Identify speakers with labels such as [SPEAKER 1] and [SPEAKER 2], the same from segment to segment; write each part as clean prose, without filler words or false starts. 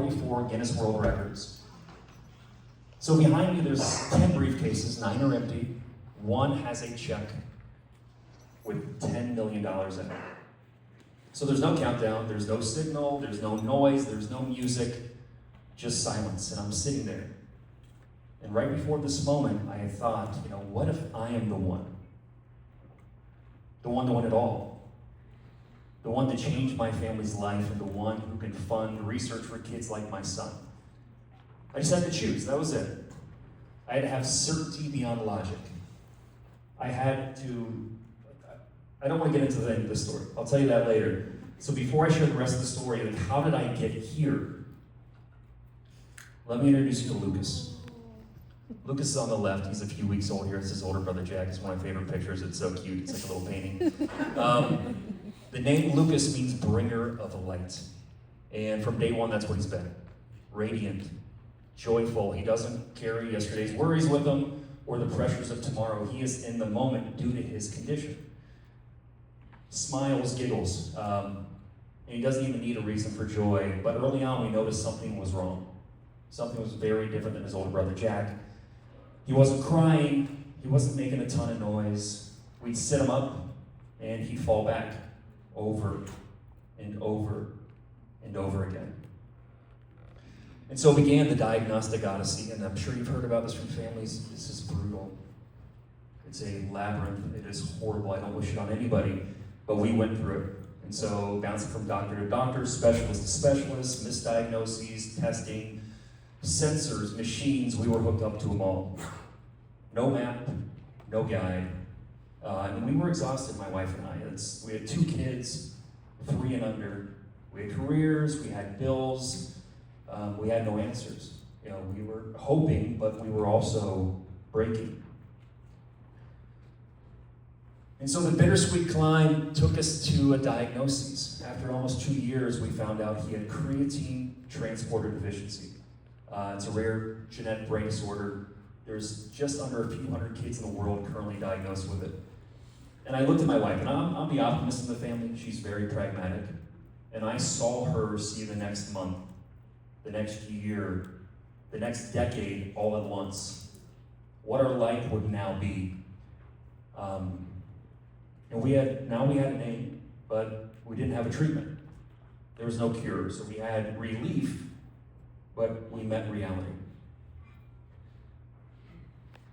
[SPEAKER 1] 44 Guinness World Records. So behind me, there's 10 briefcases, 9 are empty. One has a check with $10 million in it. So there's no countdown, there's no signal, there's no noise, there's no music, just silence. And I'm sitting there. And right before this moment, I had thought, what if I am the one? The one to win it all. The one to change my family's life and the one who can fund research for kids like my son. I just had to choose, that was it. I had to have certainty beyond logic. I don't want to get into the end of this story. I'll tell you that later. So before I share the rest of the story, how did I get here? Let me introduce you to Lucas. Lucas is on the left. He's a few weeks old here. It's his older brother, Jack. It's one of my favorite pictures. It's so cute. It's like a little painting. The name Lucas means bringer of light. And from day one, that's what he's been. Radiant, joyful. He doesn't carry yesterday's worries with him or the pressures of tomorrow. He is in the moment due to his condition. Smiles, giggles, and he doesn't even need a reason for joy. But early on, we noticed something was wrong. Something was very different than his older brother, Jack. He wasn't crying. He wasn't making a ton of noise. We'd sit him up, and he'd fall back over and over and over again. And so began the diagnostic odyssey, and I'm sure you've heard about this from families. This is brutal. It's a labyrinth. It is horrible. I don't wish it on anybody, but we went through it. And so bouncing from doctor to doctor, specialist to specialist, misdiagnoses, testing, sensors, machines, we were hooked up to them all. No map, no guide. And we were exhausted, my wife and I. We had 2 kids, 3 and under. We had careers, we had bills, we had no answers. We were hoping, but we were also breaking. And so the bittersweet climb took us to a diagnosis. After almost 2 years, we found out he had Creatine Transporter Deficiency. It's a rare genetic brain disorder. There's just under a few hundred kids in the world currently diagnosed with it. And I looked at my wife, and I'm the optimist in the family. She's very pragmatic. And I saw her see the next month, the next year, the next decade all at once. What our life would now be. And we had a name, but we didn't have a treatment. There was no cure, so we had relief, but we met reality.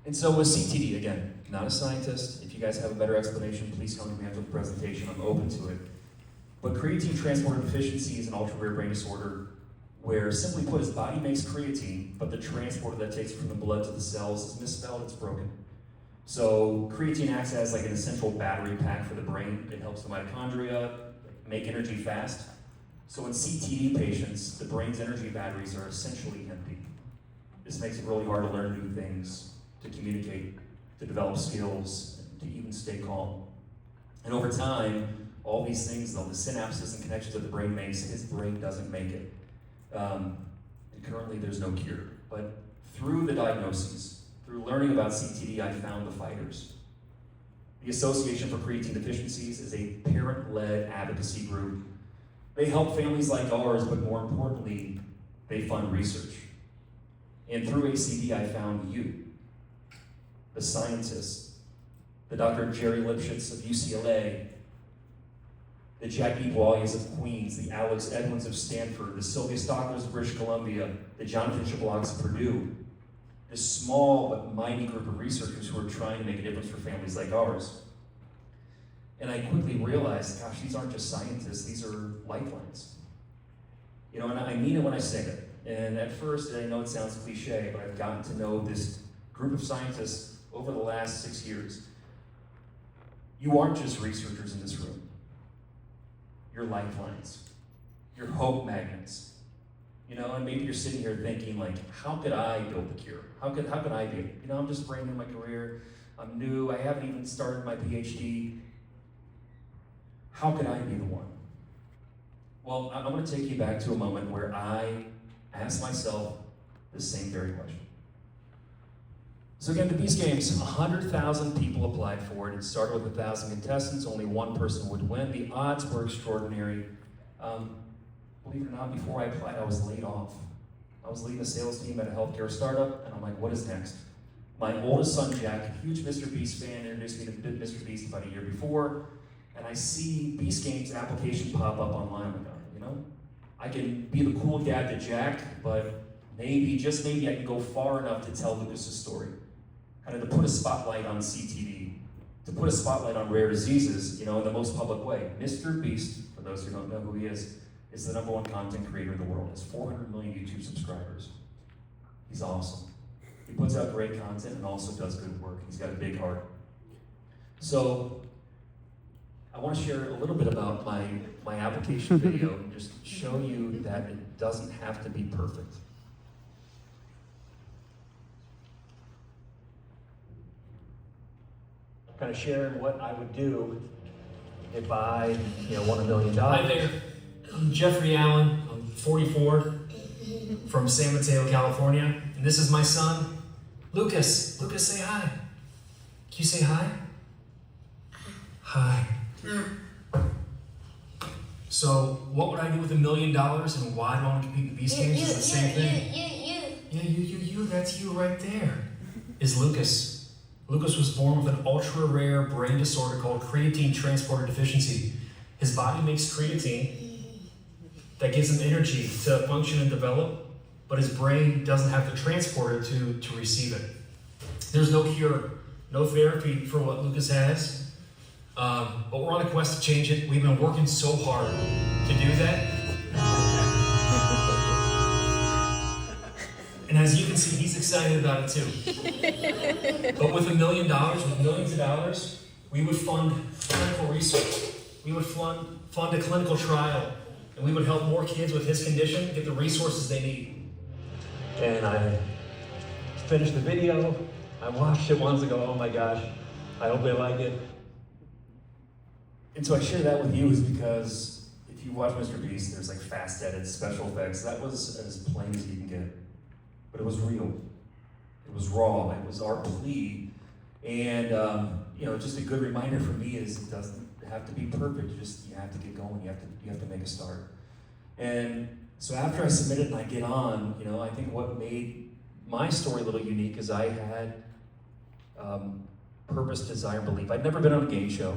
[SPEAKER 1] And so with CTD, again, not a scientist. If you guys have a better explanation, please come to me after the presentation. I'm open to it. But creatine transporter deficiency is an ultra-rare brain disorder where, simply put, his body makes creatine, but the transporter that takes it from the blood to the cells is misspelled, it's broken. So creatine acts as like an essential battery pack for the brain. It helps the mitochondria make energy fast. So in CTD patients, the brain's energy batteries are essentially empty. This makes it really hard to learn new things, to communicate, to develop skills, to even stay calm. And over time, all these things, though, the synapses and connections that the brain makes, his brain doesn't make it. And currently there's no cure. But through the diagnoses, through learning about CTD, I found the fighters. The Association for Creatine Deficiencies is a parent-led advocacy group. They help families like ours, but more importantly, they fund research. And through ACD, I found you, the scientists, the Dr. Jerry Lipschitz of UCLA, the Jackie Boies of Queens, the Alex Edwins of Stanford, the Sylvia Stocklers of British Columbia, the Jonathan Chablocks of Purdue, this small but mighty group of researchers who are trying to make a difference for families like ours. And I quickly realized, gosh, these aren't just scientists, these are lifelines. And I mean it when I say it. And at first, I know it sounds cliche, but I've gotten to know this group of scientists over the last 6 years. You aren't just researchers in this room. You're lifelines. You're hope magnets. And maybe you're sitting here thinking, like, how could I build the cure? How could I be? I'm just brand new in my career. I'm new. I haven't even started my PhD. How could I be the one? Well, I'm going to take you back to a moment where I asked myself the same very question. So again, the Beast Games, 100,000 people applied for it. It started with 1,000 contestants. Only one person would win. The odds were extraordinary. believe it or not, before I applied, I was laid off. I was leading a sales team at a healthcare startup, and I'm like, what is next? My oldest son, Jack, a huge Mr. Beast fan, introduced me to Mr. Beast about a year before, and I see Beast Games application pop up online. I'm like, you know, I can be the cool dad to Jack, but maybe, just maybe, I can go far enough to tell Lucas's story. Kind of to put a spotlight on CTD, to put a spotlight on rare diseases, you know, in the most public way. Mr. Beast, for those who don't know who he is the #1 content creator in the world. He has 400 million YouTube subscribers. He's awesome. He puts out great content and also does good work. He's got a big heart. So, I want to share a little bit about my application video and just show you that it doesn't have to be perfect. Kind of sharing what I would do if I, won $1 million.
[SPEAKER 2] Hi there, I'm Jeffery Allen. I'm 44, from San Mateo, California, and this is my son, Lucas. Lucas, say hi. Can you say hi? Hi. So, what would I do with $1 million, and why do I want to compete in the Beast Games? It's the same thing. Yeah, you. That's you right there. Is Lucas. Lucas was born with an ultra-rare brain disorder called Creatine Transporter Deficiency. His body makes creatine that gives him energy to function and develop, but his brain doesn't have the transporter to receive it. There's no cure, no therapy for what Lucas has, but we're on a quest to change it. We've been working so hard to do that. And as you can see, he's excited about it too. But with $1 million, with millions of dollars, we would fund clinical research. We would fund a clinical trial, and we would help more kids with his condition get the resources they need.
[SPEAKER 3] And I finished the video. I watched it once ago. Oh my gosh, I hope they like it.
[SPEAKER 1] And so I share that with you is because if you watch Mr. Beast, there's like fast edits, special effects. That was as plain as you can get. But it was real. It was raw. It was our plea. And, just a good reminder for me is it doesn't have to be perfect. You have to get going. You have to make a start. And so after I submit it and I get on, I think what made my story a little unique is I had purpose, desire, belief. I'd never been on a game show.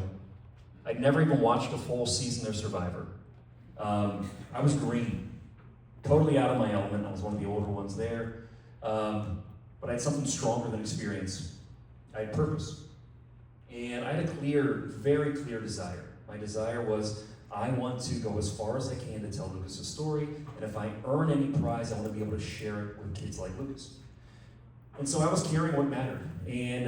[SPEAKER 1] I'd never even watched a full season of Survivor. I was green, totally out of my element. I was one of the older ones there. But I had something stronger than experience. I had purpose. And I had a very clear desire. My desire was, I want to go as far as I can to tell Lucas's story, and if I earn any prize, I want to be able to share it with kids like Lucas. And so I was carrying what mattered, and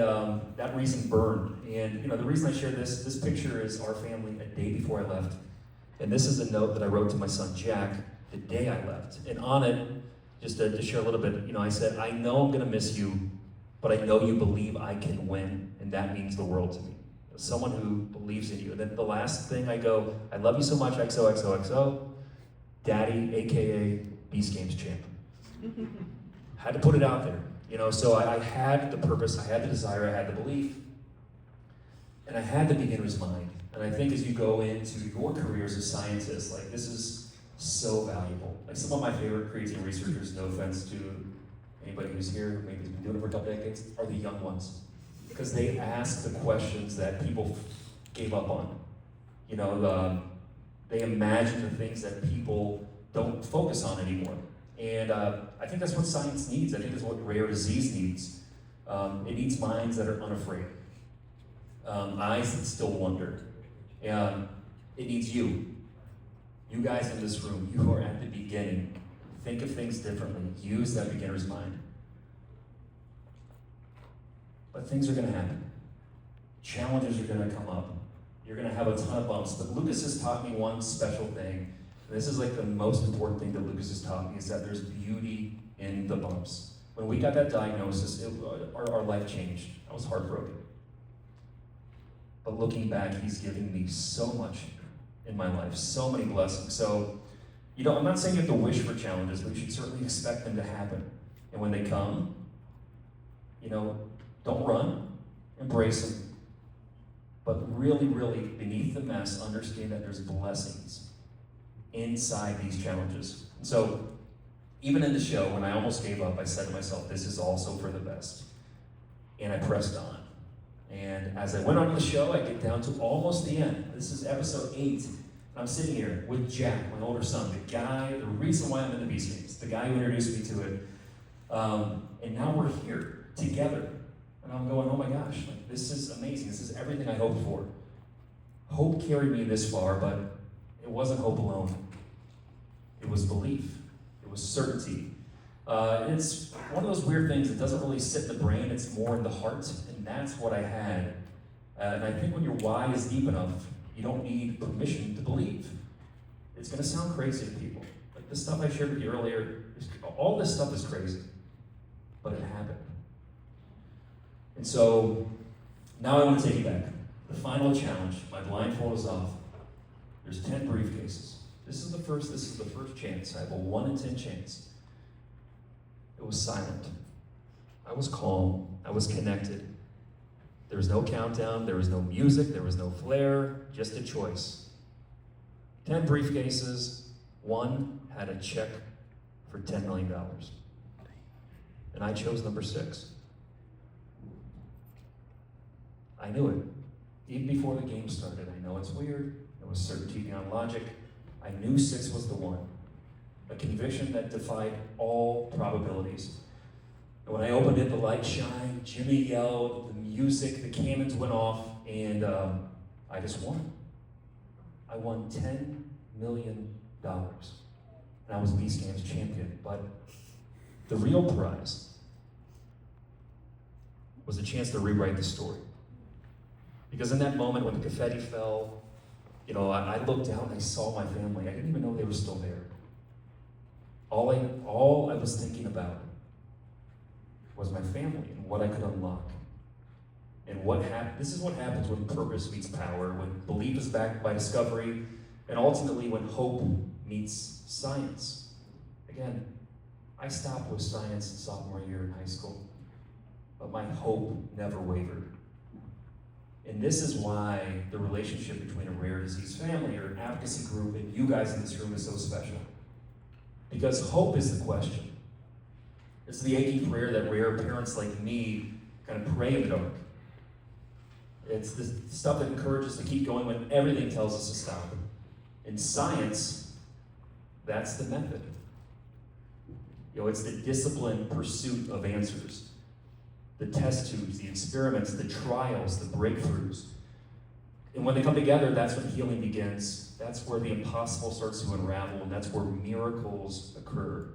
[SPEAKER 1] that reason burned. And the reason I share this picture is our family a day before I left. And this is a note that I wrote to my son Jack the day I left. And on it, just to share a little bit, I said, I know I'm gonna miss you, but I know you believe I can win, and that means the world to me. Someone who believes in you. And then the last thing I go, I love you so much, XOXOXO, Daddy, AKA Beast Games champ. Had to put it out there. So I had the purpose, I had the desire, I had the belief, and I had the beginner's mind. And I think as you go into your career as a scientist, like this is so valuable. Like some of my favorite creatine researchers, no offense to anybody who's here, maybe has been doing it for a couple decades, are the young ones. Because they ask the questions that people gave up on. They imagine the things that people don't focus on anymore. And I think that's what science needs. I think that's what rare disease needs. It needs minds that are unafraid. Eyes that still wonder. And it needs you. You guys in this room, you are at the beginning. Think of things differently. Use that beginner's mind. But things are going to happen. Challenges are going to come up. You're going to have a ton of bumps. But Lucas has taught me one special thing. And this is like the most important thing that Lucas has taught me, is that there's beauty in the bumps. When we got that diagnosis, our life changed. I was heartbroken. But looking back, he's given me so much in my life, so many blessings. So, I'm not saying you have to wish for challenges, but you should certainly expect them to happen. And when they come, don't run, embrace them. But really, really, beneath the mess, understand that there's blessings inside these challenges. And so, even in the show, when I almost gave up, I said to myself, this is also for the best. And I pressed on. And as I went on to the show, I get down to almost the end. This is episode 8. I'm sitting here with Jack, my older son, the reason why I'm in the Beast Games, the guy who introduced me to it. And now we're here together. And I'm going, oh my gosh, like, this is amazing. This is everything I hoped for. Hope carried me this far, but it wasn't hope alone. It was belief. It was certainty. It's one of those weird things that doesn't really sit in the brain, it's more in the heart, and that's what I had. And I think when your why is deep enough, you don't need permission to believe. It's going to sound crazy to people. Like the stuff I shared with you earlier, all this stuff is crazy, but it happened. And so, now I want to take you back. The final challenge, my blindfold is off. There's 10 briefcases. This is the first chance. I have a 1 in 10 chance. It was silent. I was calm. I was connected. There was no countdown. There was no music. There was no flair. Just a choice. 10 briefcases. 1 had a check for $10 million. And I chose number 6. I knew it. Even before the game started. I know it's weird. It was certainty beyond logic. I knew 6 was the one. A conviction that defied all probabilities. And when I opened it, the light shined, Jimmy yelled, the music, the cannons went off, and I just won. I won $10 million. And I was Beast Games champion. But the real prize was a chance to rewrite the story. Because in that moment when the confetti fell, I looked out and I saw my family. I didn't even know they were still there. All I was thinking about was my family and what I could unlock. And this is what happens when purpose meets power, when belief is backed by discovery, and ultimately when hope meets science. Again, I stopped with science in sophomore year in high school, but my hope never wavered. And this is why the relationship between a rare disease family or an advocacy group and you guys in this room is so special. Because hope is the question. It's the aching prayer that rare parents like me kind of pray in the dark. It's the stuff that encourages us to keep going when everything tells us to stop. In science, that's the method. It's the disciplined pursuit of answers. The test tubes, the experiments, the trials, the breakthroughs. And when they come together, that's when healing begins. That's where the impossible starts to unravel, and that's where miracles occur.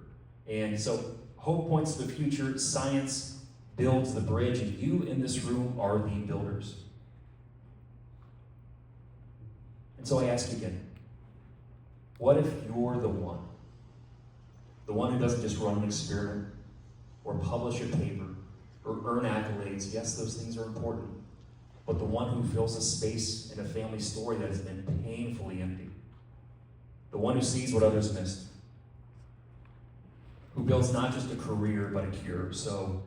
[SPEAKER 1] And so hope points to the future, science builds the bridge, and you in this room are the builders. And so I ask you again, what if you're the one? The one who doesn't just run an experiment or publish a paper or earn accolades. Yes, those things are important. But the one who fills a space in a family story that has been painfully empty. The one who sees what others missed. Who builds not just a career, but a cure. So,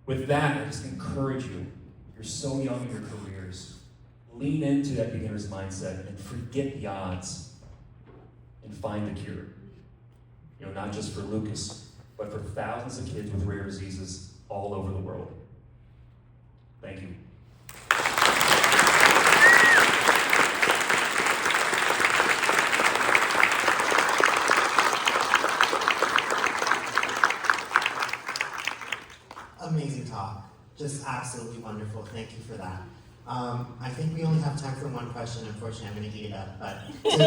[SPEAKER 1] with that, I just encourage you. You're so young in your careers. Lean into that beginner's mindset and forget the odds and find the cure. Not just for Lucas, but for thousands of kids with rare diseases all over the world. Thank you.
[SPEAKER 4] Amazing talk. Just absolutely wonderful. Thank you for that. I think we only have time for one question. Unfortunately, I'm going to heat it up. But to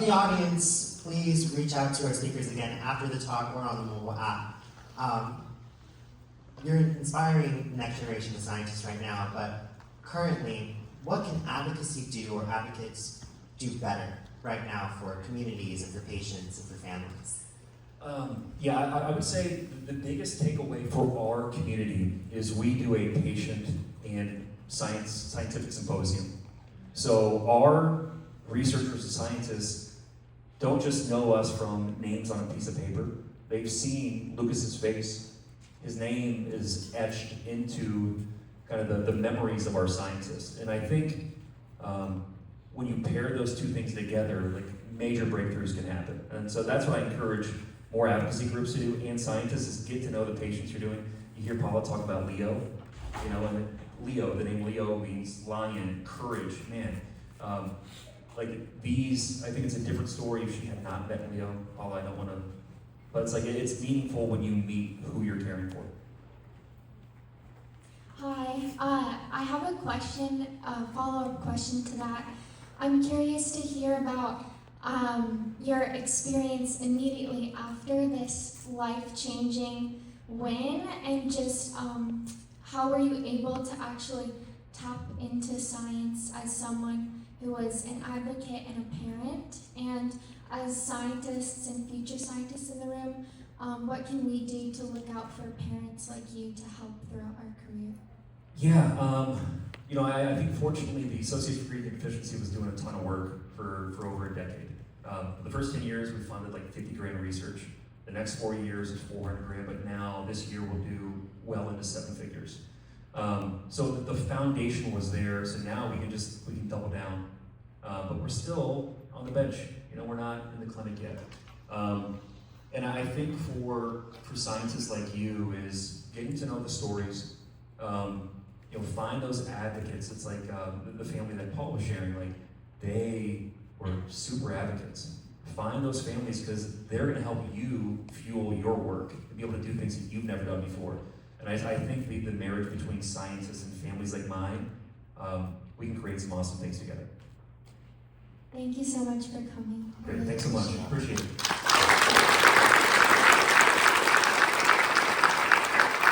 [SPEAKER 4] the audience, please reach out to our speakers again after the talk or on the mobile app. You're inspiring next generation of scientists right now, but currently, what can advocacy do or advocates do better right now for communities and for patients and for families?
[SPEAKER 1] I would say the biggest takeaway for our community is we do a patient and scientific symposium. So our researchers and scientists don't just know us from names on a piece of paper. They've seen Lucas's face. His name is etched into kind of the memories of our scientists. And I think when you pair those two things together, like major breakthroughs can happen. And so that's what I encourage more advocacy groups to do, and scientists, is get to know the patients you're doing. You hear Paula talk about Leo, and Leo, the name Leo means lion, courage, man. Like these, I think it's a different story if she had not met Leo. Paula, I don't want to, but it's like, it's meaningful when you meet who you're caring for.
[SPEAKER 5] Hi, I have a question, a follow-up question to that. I'm curious to hear about your experience immediately after this life-changing win, and just how were you able to actually tap into science as someone who was an advocate and a parent, and as scientists and future scientists in the room, what can we do to look out for parents like you to help throughout our career?
[SPEAKER 1] Yeah, I think fortunately the Association for Creatine Deficiency was doing a ton of work for over a decade. The first 10 years we funded like 50 grand of research. The next 4 years is 400 grand, but now this year we'll do well into 7 figures. So the foundation was there, so now we can double down. But we're still on the bench, we're not in the clinic yet. And I think for scientists like you is getting to know the stories, find those advocates. It's like the family that Paul was sharing, like they were super advocates. Find those families because they're going to help you fuel your work and be able to do things that you've never done before. And I think the marriage between scientists and families like mine, we can create some awesome things together.
[SPEAKER 5] Thank you so much for coming.
[SPEAKER 1] Great, thanks so much. Appreciate it.